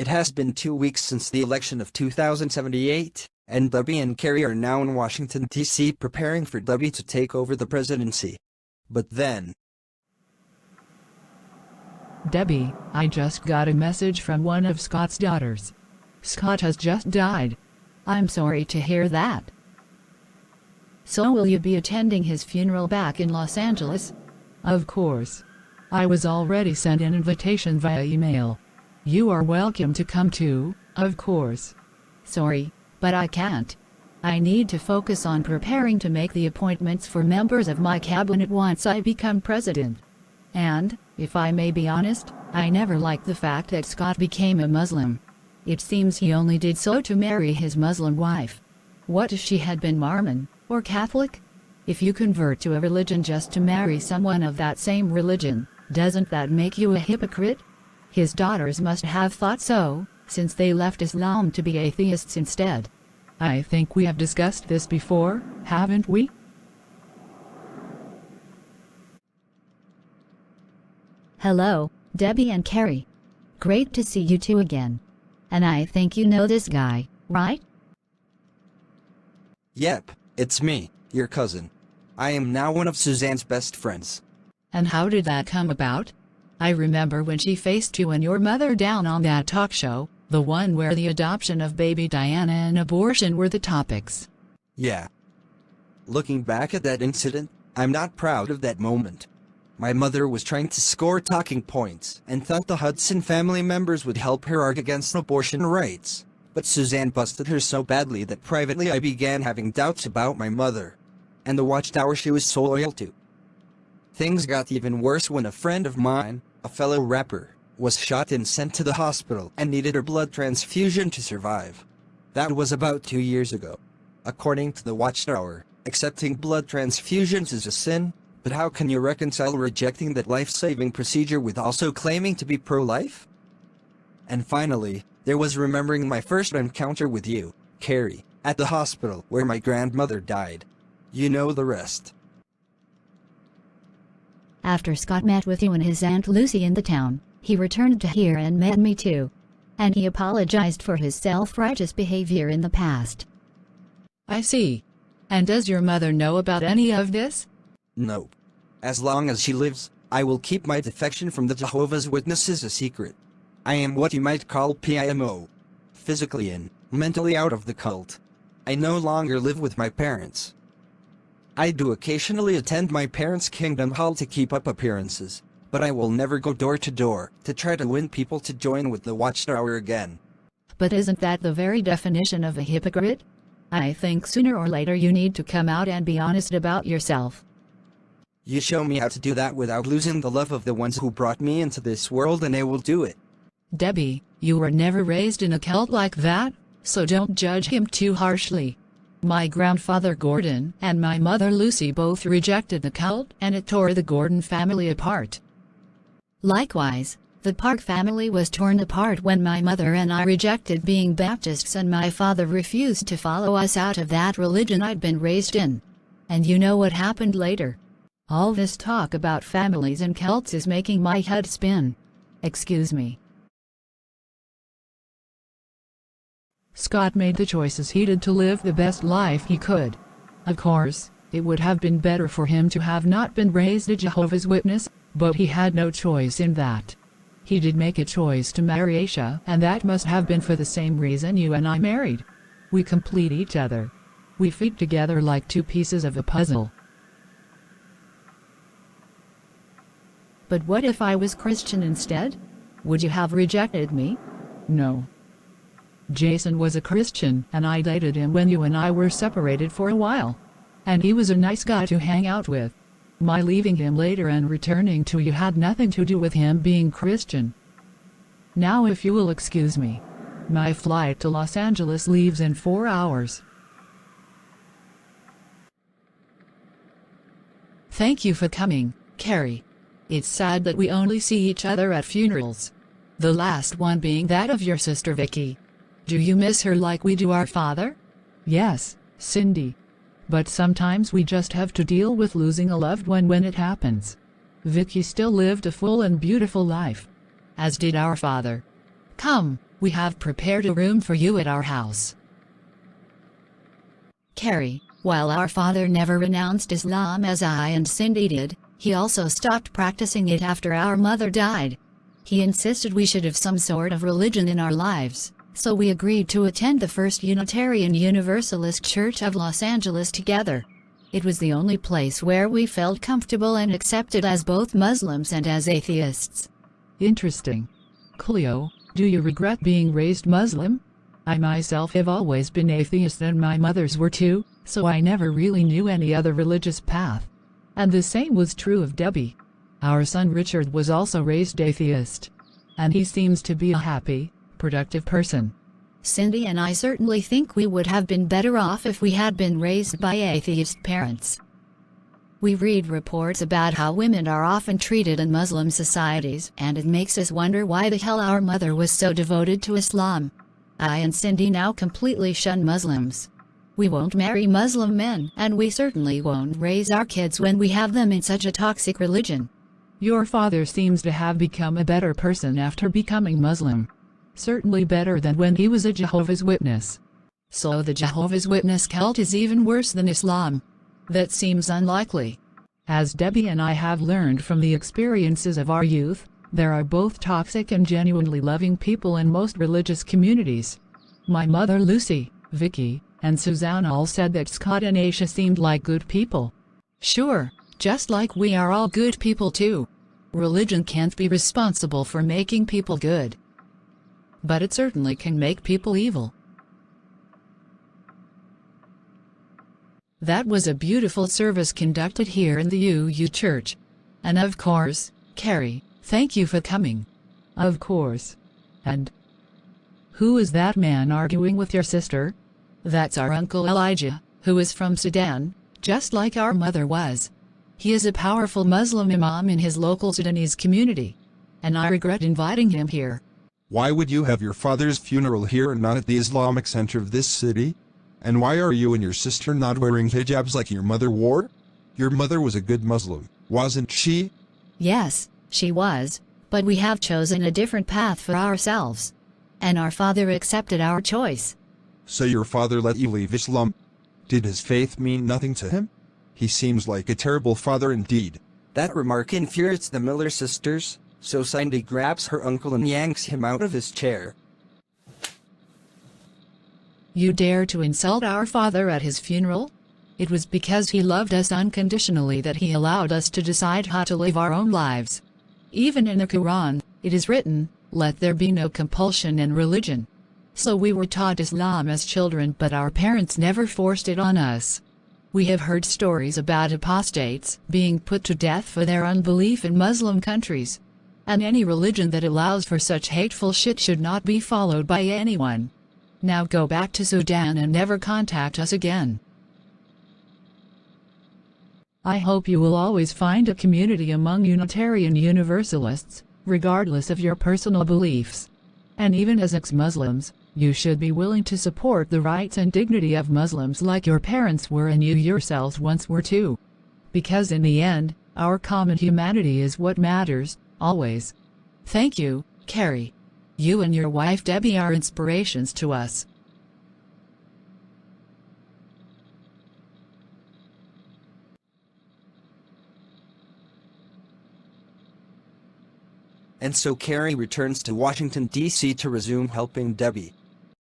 It has been 2 weeks since the election of 2078, and Debbie and Carrie are now in Washington, D.C. preparing for Debbie to take over the presidency. But then... Debbie, I just got a message from one of Scott's daughters. Scott has just died. I'm sorry to hear that. So will you be attending his funeral back in Los Angeles? Of course. I was already sent an invitation via email. You are welcome to come too, of course. Sorry, but I can't. I need to focus on preparing to make the appointments for members of my cabinet once I become president. And, if I may be honest, I never liked the fact that Scott became a Muslim. It seems he only did so to marry his Muslim wife. What if she had been Mormon, or Catholic? If you convert to a religion just to marry someone of that same religion, doesn't that make you a hypocrite? His daughters must have thought so, since they left Islam to be atheists instead. I think we have discussed this before, haven't we? Hello, Debbie and Carrie. Great to see you two again. And I think you know this guy, right? Yep, it's me, your cousin. I am now one of Suzanne's best friends. And how did that come about? I remember when she faced you and your mother down on that talk show, the one where the adoption of baby Diana and abortion were the topics. Yeah. Looking back at that incident, I'm not proud of that moment. My mother was trying to score talking points and thought the Hudson family members would help her argue against abortion rights. But Suzanne busted her so badly that privately I began having doubts about my mother and the watchtower she was so loyal to. Things got even worse when a friend of mine, a fellow rapper, was shot and sent to the hospital and needed a blood transfusion to survive. That was about 2 years ago. According to the watchtower, accepting blood transfusions is a sin, but how can you reconcile rejecting that life-saving procedure with also claiming to be pro-life? And finally, there was remembering my first encounter with you, Carrie, at the hospital where my grandmother died. You know the rest. After Scott met with you and his Aunt Lucy in the town, he returned to here and met me too. And he apologized for his self-righteous behavior in the past. I see. And does your mother know about any of this? No. As long as she lives, I will keep my defection from the Jehovah's Witnesses a secret. I am what you might call PIMO. Physically in, mentally out of the cult. I no longer live with my parents. I do occasionally attend my parents' Kingdom Hall to keep up appearances, but I will never go door to door to try to win people to join with the Watchtower again. But isn't that the very definition of a hypocrite? I think sooner or later you need to come out and be honest about yourself. You show me how to do that without losing the love of the ones who brought me into this world and I will do it. Debbie, you were never raised in a cult like that, so don't judge him too harshly. My grandfather Gordon and my mother Lucy both rejected the cult and it tore the Gordon family apart. Likewise, the Park family was torn apart when my mother and I rejected being Baptists and my father refused to follow us out of that religion I'd been raised in. And you know what happened later? All this talk about families and cults is making my head spin. Excuse me. Scott made the choices he did to live the best life he could. Of course, it would have been better for him to have not been raised a Jehovah's Witness, but he had no choice in that. He did make a choice to marry Aisha, and that must have been for the same reason you and I married. We complete each other. We fit together like two pieces of a puzzle. But what if I was Christian instead? Would you have rejected me? No. Jason was a Christian, and I dated him when you and I were separated for a while. And he was a nice guy to hang out with. My leaving him later and returning to you had nothing to do with him being Christian. Now if you will excuse me. My flight to Los Angeles leaves in 4 hours. Thank you for coming, Carrie. It's sad that we only see each other at funerals. The last one being that of your sister Vicky. Do you miss her like we do our father? Yes, Cindy. But sometimes we just have to deal with losing a loved one when it happens. Vicky still lived a full and beautiful life. As did our father. Come, We have prepared a room for you at our house. Carrie, while our father never renounced Islam as I and Cindy did, he also stopped practicing it after our mother died. He insisted we should have some sort of religion in our lives, so we agreed to attend the First Unitarian Universalist Church of Los Angeles together. It was the only place where we felt comfortable and accepted as both Muslims and as atheists. Interesting. Cleo, do you regret being raised Muslim? I myself have always been atheist and my mothers were too, so I never really knew any other religious path. And the same was true of Debbie. Our son Richard was also raised atheist. And he seems to be a happy, productive person. Cindy and I certainly think we would have been better off if we had been raised by atheist parents. We read reports about how women are often treated in Muslim societies, and it makes us wonder why the hell our mother was so devoted to Islam. I and Cindy now completely shun Muslims. We won't marry Muslim men, and we certainly won't raise our kids when we have them in such a toxic religion. Your father seems to have become a better person after becoming Muslim. Certainly better than when he was a Jehovah's Witness. So the Jehovah's Witness cult is even worse than Islam? That seems unlikely. As Debbie and I have learned from the experiences of our youth, there are both toxic and genuinely loving people in most religious communities. My mother Lucy, Vicky, and Suzanne all said that Scott and Aisha seemed like good people. Sure, just like we are all good people too. Religion can't be responsible for making people good. But it certainly can make people evil. That was a beautiful service conducted here in the UU Church. And of course, Carrie, thank you for coming. Of course. And who is that man arguing with your sister? That's our Uncle Elijah, who is from Sudan, just like our mother was. He is a powerful Muslim imam in his local Sudanese community. And I regret inviting him here. Why would you have your father's funeral here and not at the Islamic center of this city? And why are you and your sister not wearing hijabs like your mother wore? Your mother was a good Muslim, wasn't she? Yes, she was, but we have chosen a different path for ourselves. And our father accepted our choice. So your father let you leave Islam? Did his faith mean nothing to him? He seems like a terrible father indeed. That remark infuriates the Miller sisters, so Cindy grabs her uncle and yanks him out of his chair. You dare to insult our father at his funeral? It was because he loved us unconditionally that he allowed us to decide how to live our own lives. Even in the Quran, it is written, "Let there be no compulsion in religion." So we were taught Islam as children, but our parents never forced it on us. We have heard stories about apostates being put to death for their unbelief in Muslim countries. And any religion that allows for such hateful shit should not be followed by anyone. Now go back to Sudan and never contact us again. I hope you will always find a community among Unitarian Universalists, regardless of your personal beliefs. And even as ex-Muslims, you should be willing to support the rights and dignity of Muslims like your parents were and you yourselves once were too. Because in the end, our common humanity is what matters, always. Thank you, Carrie. You and your wife Debbie are inspirations to us. And so Carrie returns to Washington, D.C. to resume helping Debbie.